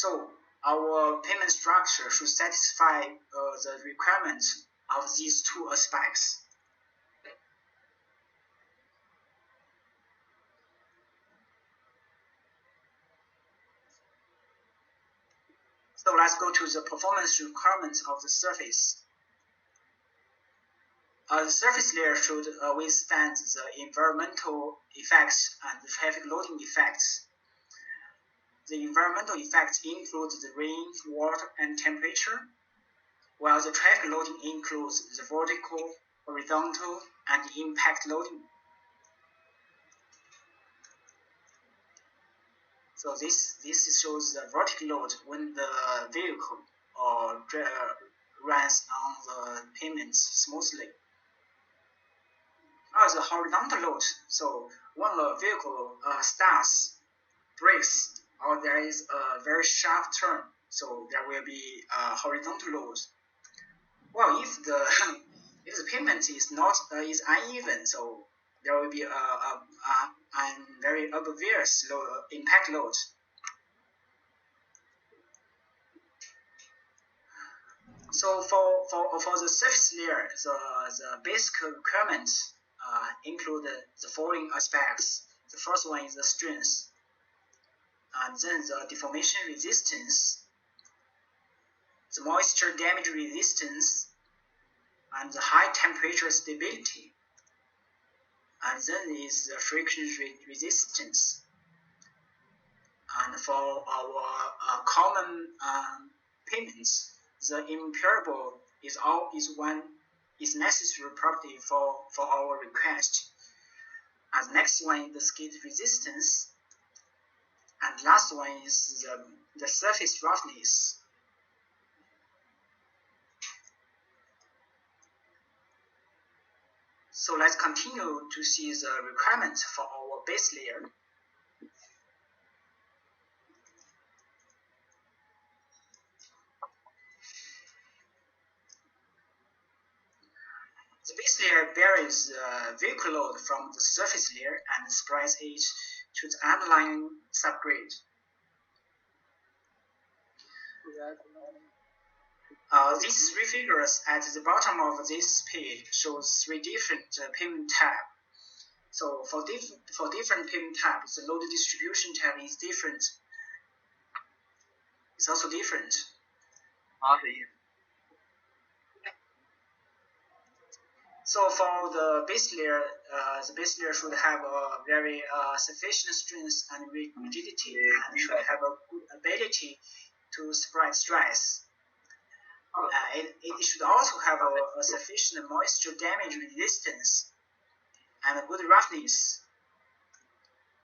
So our payment structure should satisfy the requirements of these two aspects. So let's go to the performance requirements of the surface. The surface layer should withstand the environmental effects and the traffic loading effects. The environmental effects include the rain, water, and temperature, while the traffic loading includes the vertical, horizontal, and impact loading. So this shows the vertical load when the vehicle runs on the pavement smoothly. The horizontal load, so when the vehicle starts, brakes, or there is a very sharp turn, so there will be horizontal load. Well, if the if the pavement is uneven, so there will be a very obvious impact load. So for the surface layer, the basic requirements include the following aspects. The first one is the strength, and then the deformation resistance, the moisture damage resistance, and the high temperature stability, and then is the friction resistance. And for our common payments, the impermeable is necessary property for our request. And the next one is the skid resistance, and last one is the surface roughness. So let's continue to see the requirements for our base layer. The base layer varies vehicle load from the surface layer and spreads it to the underlying subgrade. These three figures at the bottom of this page shows three different payment tabs. So for different payment tabs, the load distribution tab is different. It's also different. So for the base layer should have a very sufficient strength and rigidity, and should have a good ability to spread stress. It should also have a sufficient moisture damage resistance and a good roughness.